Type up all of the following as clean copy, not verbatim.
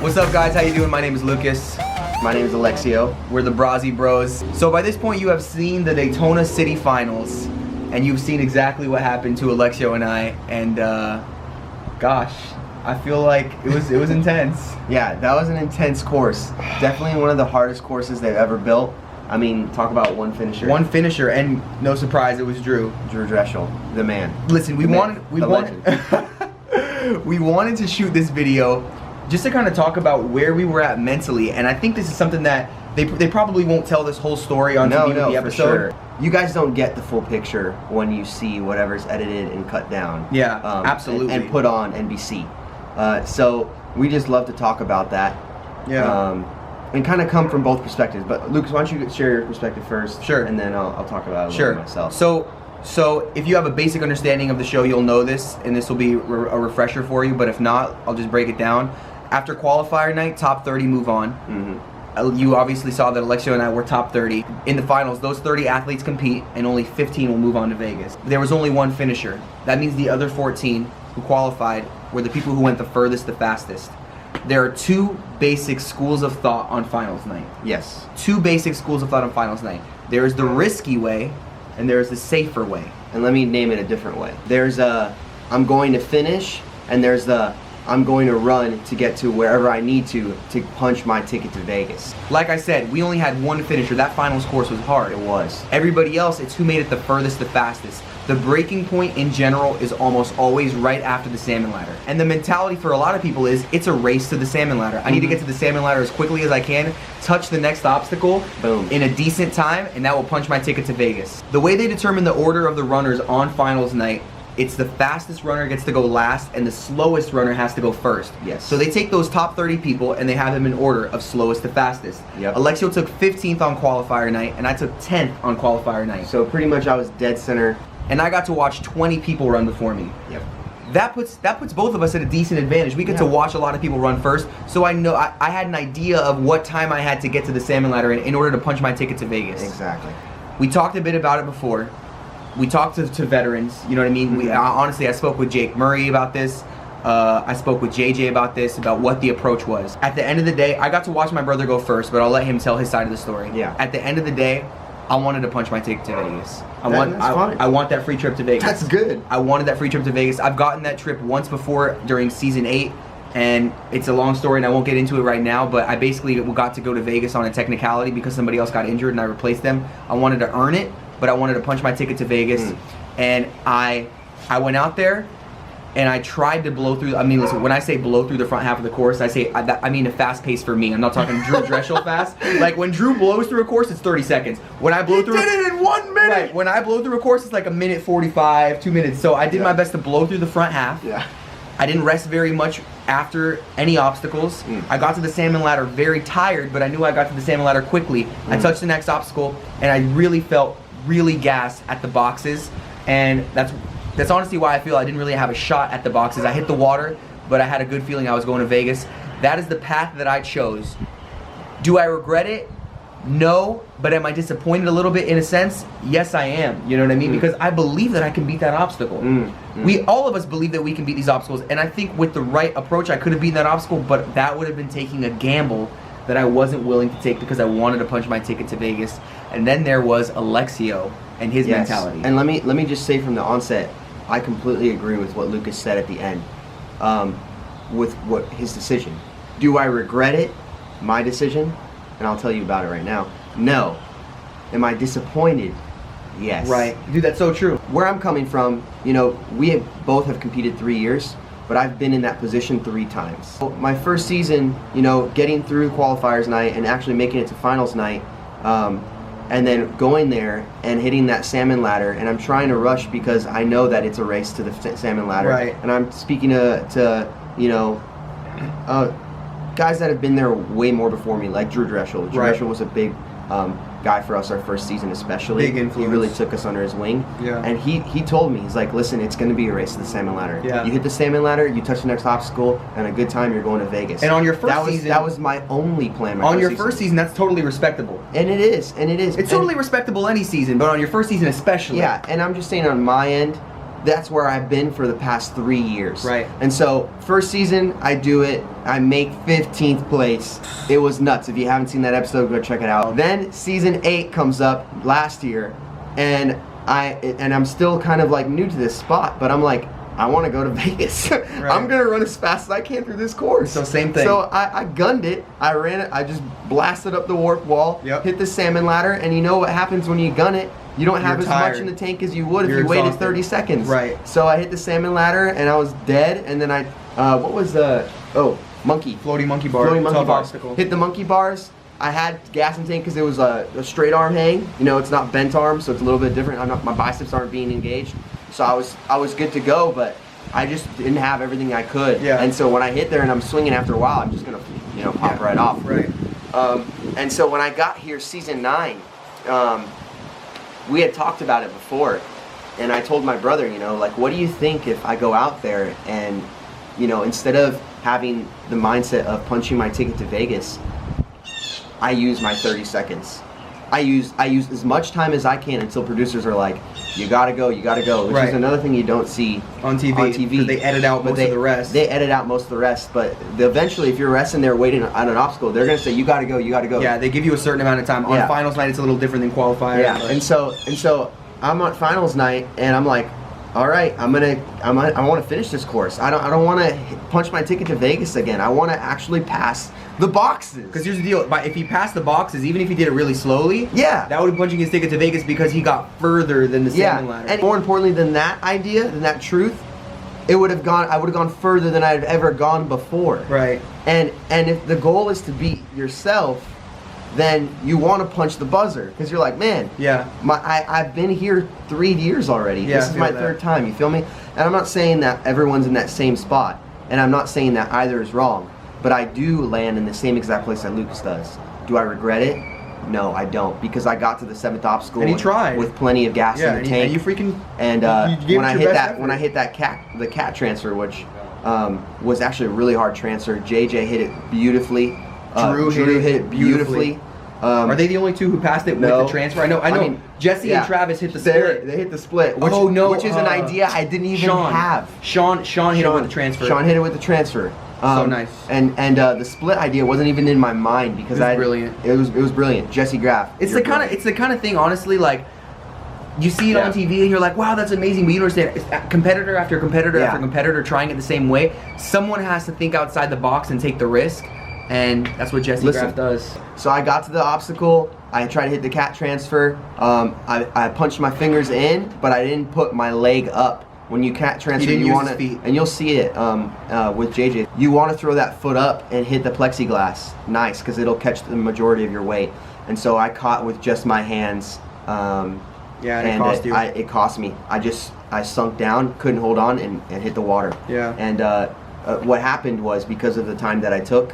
What's up, guys? How you doing? My name is Lucas. My name is Alexio. We're the BraziBros. So by this point, you have seen the Daytona City Finals, and you've seen exactly what happened to Alexio and I. And gosh, I feel like it was intense. Yeah, that was an intense course. Definitely one of the hardest courses they've ever built. I mean, talk about one finisher. One finisher, and no surprise, it was Drew. Drew Dreschel, the man. Listen, we wanted to shoot this video just to kind of talk about where we were at mentally, and I think this is something that they probably won't tell this whole story on the episode. For sure. You guys don't get the full picture when you see whatever's edited and cut down. Yeah, absolutely. And put on NBC. So we just love to talk about that. Yeah. And kind of come from both perspectives. But Lucas, why don't you share your perspective first? Sure. And then I'll talk about it a little myself. So if you have a basic understanding of the show, you'll know this, and this will be a refresher for you. But if not, I'll just break it down. After qualifier night, top 30 move on. Mm-hmm. You obviously saw that Alexio and I were top 30. In the finals, those 30 athletes compete, and only 15 will move on to Vegas. There was only one finisher. That means the other 14 who qualified were the people who went the furthest, the fastest. There are two basic schools of thought on finals night. Yes. Two basic schools of thought on finals night. There is the risky way, and there is the safer way. And let me name it a different way. There's I'm going to finish, and there's the I'm going to run to get to wherever I need to punch my ticket to Vegas. Like I said, we only had one finisher. That finals course was hard. It was. Everybody else, it's who made it the furthest, the fastest. The breaking point in general is almost always right after the Salmon Ladder. And the mentality for a lot of people is, it's a race to the Salmon Ladder. I need to get to the Salmon Ladder as quickly as I can, touch the next obstacle, boom, in a decent time, and that will punch my ticket to Vegas. The way they determine the order of the runners on finals night, it's the fastest runner gets to go last, and the slowest runner has to go first. Yes. So they take those top 30 people, and they have them in order of slowest to fastest. Yep. Alexio took 15th on qualifier night, and I took 10th on qualifier night. So pretty much I was dead center. And I got to watch 20 people run before me. Yep. That puts both of us at a decent advantage. We get to watch a lot of people run first, so I know I had an idea of what time I had to get to the Salmon Ladder in order to punch my ticket to Vegas. Exactly. We talked a bit about it before. We talked to veterans, you know what I mean? Mm-hmm. Honestly, I spoke with Jake Murray about this. I spoke with JJ about this, about what the approach was. At the end of the day, I got to watch my brother go first, but I'll let him tell his side of the story. Yeah. At the end of the day, I wanted to punch my ticket to Vegas. I want that free trip to Vegas. That's good. I wanted that free trip to Vegas. I've gotten that trip once before during season 8, and it's a long story and I won't get into it right now, but I basically got to go to Vegas on a technicality because somebody else got injured and I replaced them. I wanted to earn it, but I wanted to punch my ticket to Vegas. And I went out there and I tried to blow through. I mean, listen, when I say blow through the front half of the course, I mean a fast pace for me. I'm not talking Drew Dreschel fast. Like when Drew blows through a course, it's 30 seconds. When I blow through, did it in 1 minute. Right. When I blow through a course, it's like 1:45, 2 minutes. So I did my best to blow through the front half. Yeah. I didn't rest very much after any obstacles. I got to the Salmon Ladder very tired, but I knew I got to the Salmon Ladder quickly. I touched the next obstacle, and I really felt really gassed at the boxes, and that's honestly why I feel I didn't really have a shot at the boxes. I hit the water, but I had a good feeling I was going to Vegas. That is the path that I chose. Do I regret it? No, but am I disappointed a little bit in a sense? Yes, I am. You know what I mean? Because I believe that I can beat that obstacle. All of us believe that we can beat these obstacles, and I think with the right approach, I could have beaten that obstacle, but that would have been taking a gamble that I wasn't willing to take because I wanted to punch my ticket to Vegas. And then there was Alexio and his mentality. And let me just say from the onset, I completely agree with what Lucas said at the end, with what his decision. Do I regret it? My decision? And I'll tell you about it right now. No. Am I disappointed? Yes. Right. Dude, that's so true. Where I'm coming from, you know, we both have competed 3 years, but I've been in that position 3 times. So my first season, you know, getting through qualifiers night and actually making it to finals night, and then going there and hitting that Salmon Ladder, and I'm trying to rush because I know that it's a race to the Salmon Ladder. Right. And I'm speaking to you know, guys that have been there way more before me, like Drew Dreschel. Drew Dreschel was a big guy for us our first season especially. Big influence. He really took us under his wing. Yeah. And he told me, he's like, listen, it's going to be a race to the Salmon Ladder. Yeah. You hit the Salmon Ladder, you touch the next obstacle, and a good time you're going to Vegas. And on your first season, that was my only plan. On your first season, that's totally respectable. And it is. It's totally respectable any season, but on your first season especially. Yeah, and I'm just saying on my end, that's where I've been for the past 3 years. Right. And so first season I do it, I make 15th place. It was nuts. If you haven't seen that episode, go check it out. Then season 8 comes up last year, and I'm still kind of like new to this spot, but I'm like, I want to go to Vegas. Right. I'm gonna run as fast as I can through this course. So same thing. So I gunned it. I ran it. I just blasted up the warp wall. Yep. Hit the salmon ladder, and you know what happens when you gun it? You don't have You're as tired. much in the tank as you would You're if you waited exhausted. 30 seconds. Right. So I hit the salmon ladder, and I was dead. And then what was the monkey? Floating monkey bar. Floating monkey Tough bars. obstacle. Hit the monkey bars. I had gas in tank because it was a straight arm hang. You know, it's not bent arm, so it's a little bit different. My biceps aren't being engaged, so I was good to go, but I just didn't have everything I could. Yeah. And so when I hit there and I'm swinging after a while, I'm just gonna pop right off. Right. And so when I got here, season 9, we had talked about it before, and I told my brother, like, what do you think if I go out there and, instead of having the mindset of punching my ticket to Vegas, I use my 30 seconds. I use as much time as I can until producers are like, you gotta go, which Right. is another thing you don't see On TV. Because they edit out most of the rest. They edit out most of the rest, but eventually, if you're resting there waiting on an obstacle, they're gonna say, you gotta go. Yeah, they give you a certain amount of time. On Yeah. finals night, it's a little different than qualifier. Yeah, but- and so I'm on finals night, and I'm like, all right, I want to finish this course. I don't want to punch my ticket to Vegas again. I want to actually pass the boxes. Because here's the deal: if he passed the boxes, even if he did it really slowly, Yeah. that would be punching his ticket to Vegas because he got further than the Yeah, salmon ladder. and more importantly than that idea, than that truth, I would have gone further than I'd ever gone before. Right. And if the goal is to beat yourself, then you want to punch the buzzer because you're like, man, Yeah. I've been here 3 years already. Yeah, This I is feel my that. third time. You feel me? And I'm not saying that everyone's in that same spot, and I'm not saying that either is wrong, but I do land in the same exact place that Lucas does. Do I regret it? No, I don't, because I got to the 7th obstacle And he tried. with plenty of gas Yeah, in and the you, tank. and you freaking And you gave when it I your hit best that, effort. when I hit the cat transfer, which was actually a really hard transfer, JJ hit it beautifully. Drew hit it beautifully. Are they the only two who passed it no. with the transfer? I know. I mean, Jesse yeah. and Travis hit the They split. hit the split. Which, Oh, no, which is an idea I didn't even have. Sean hit it with the transfer. Sean hit it with the transfer. So nice. And the split idea wasn't even in my mind because It was brilliant. It was brilliant. Jesse Graff. It's the kind of thing, honestly, like you see it Yeah. on TV and you're like, wow, that's amazing, but you don't understand. It's competitor after competitor Yeah. after competitor trying it the same way. Someone has to think outside the box and take the risk, and that's what Jesse Graff does. So I got to the obstacle. I tried to hit the cat transfer. I punched my fingers in, but I didn't put my leg up. When you cat transfer, didn't you use want his to, feet. and you'll see it with JJ. You want to throw that foot up and hit the plexiglass, nice, because it'll catch the majority of your weight. And so I caught with just my hands. Yeah, and it cost you. It cost me. I sunk down, couldn't hold on, and hit the water. Yeah. And what happened was because of the time that I took,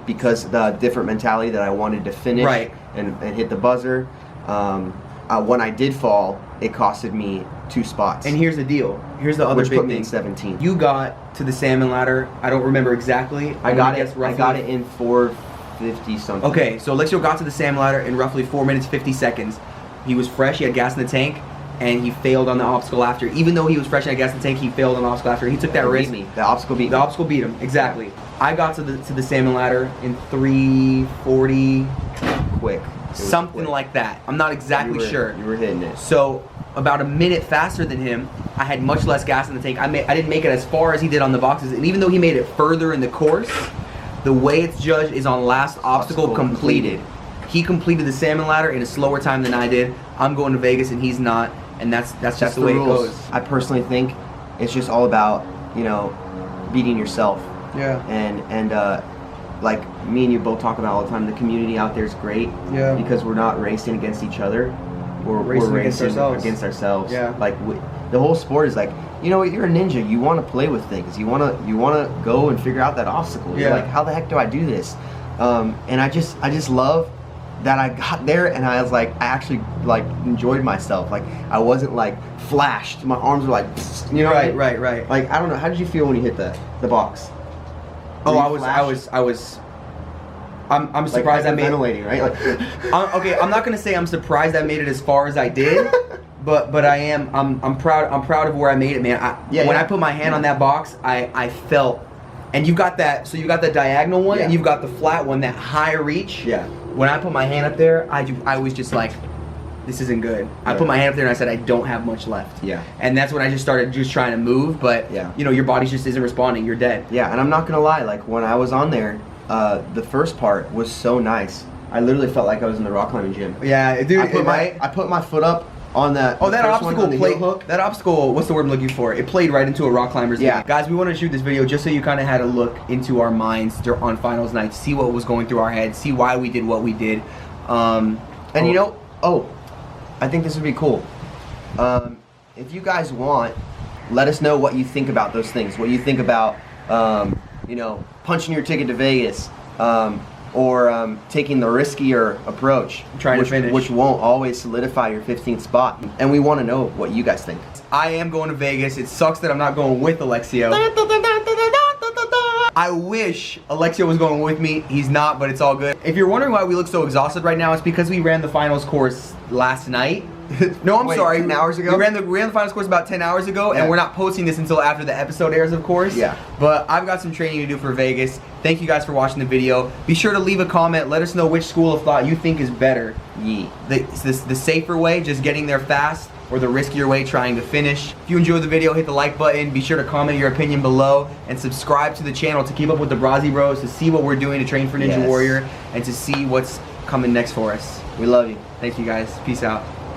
because the different mentality that I wanted to finish Right. and hit the buzzer. When I did fall, it costed me 2 spots. And here's the deal. Here's the other which big put me thing. in 17. You got to the salmon ladder. I don't remember exactly. I I'm got gonna it. guess I roughly- got it in 4:50 something. Okay, so Alexio got to the salmon ladder in roughly 4 minutes 50 seconds. He was fresh. He had gas in the tank, and he failed on the obstacle after. Even though he was fresh and had gas in the tank, he failed on the obstacle after. He took that It beat risk. me. The obstacle beat The me. obstacle beat him, exactly. I got to the salmon ladder in 3:40, Quick. It was something quick. like that. I'm not exactly sure. You were hitting it. So about a minute faster than him. I had much less gas in the tank. I didn't make it as far as he did on the boxes, and even though he made it further in the course, the way it's judged is on last obstacle completed. He completed the salmon ladder in a slower time than I did. I'm going to Vegas and he's not, and that's just the way it rules. goes. I personally think it's just all about, beating yourself. Yeah. And like me and you both talk about all the time, the community out there is great. Yeah. Because we're not racing against each other. We're Racing against ourselves. against ourselves. Yeah. Like the whole sport is like, you're a ninja. You want to play with things. You want to go and figure out that obstacle. You're Yeah. like, how the heck do I do this? And I just love that I got there and I was like, I actually like enjoyed myself. Like I wasn't like flashed. My arms were like, Right. Like I don't know. How did you feel when you hit the box? Oh, Were I you was. flashed? I'm surprised I made it. ventilating, right? Like, Okay, I'm not gonna say I'm surprised I made it as far as I did, but I'm proud of where I made it, man. When I put my hand on that box, I felt, and you've got that, so you got the diagonal one, and you've got the flat one, that high reach. Yeah. When I put my hand up there, I was just like, this isn't good. I put my hand up there and I said, I don't have much left. Yeah. And that's when I just started just trying to move, but you know, your body just isn't responding. You're dead. Yeah, and I'm not gonna lie, like when I was on there, the first part was so nice. I literally felt like I was in the rock climbing gym. Yeah, dude. I put my foot up on that. Oh, that obstacle played. Hook. That obstacle. What's the word I'm looking for? It played right into a rock climber's head. Guys, we wanted to shoot this video just so you kind of had a look into our minds on finals night, see what was going through our heads, see why we did what we did. You know, I think this would be cool. If you guys want, let us know what you think about those things. What you think about, you know, punching your ticket to Vegas, or taking the riskier approach, trying to finish, which won't always solidify your 15th spot. And we want to know what you guys think. I am going to Vegas. It sucks that I'm not going with Alexio. I wish Alexio was going with me. He's not, but it's all good. If you're wondering why we look so exhausted right now, it's because we ran the finals course last night. No, I'm sorry. 10 hours ago? We ran the finals course about 10 hours ago, and we're not posting this until after the episode airs, of course. Yeah. But I've got some training to do for Vegas. Thank you guys for watching the video. Be sure to leave a comment. Let us know which school of thought you think is better. The safer way, just getting there fast, or the riskier way, trying to finish. If you enjoyed the video, hit the like button. Be sure to comment your opinion below, and subscribe to the channel to keep up with the BraziBros, to see what we're doing to train for Ninja Warrior, and to see what's coming next for us. We love you. Thank you guys. Peace out.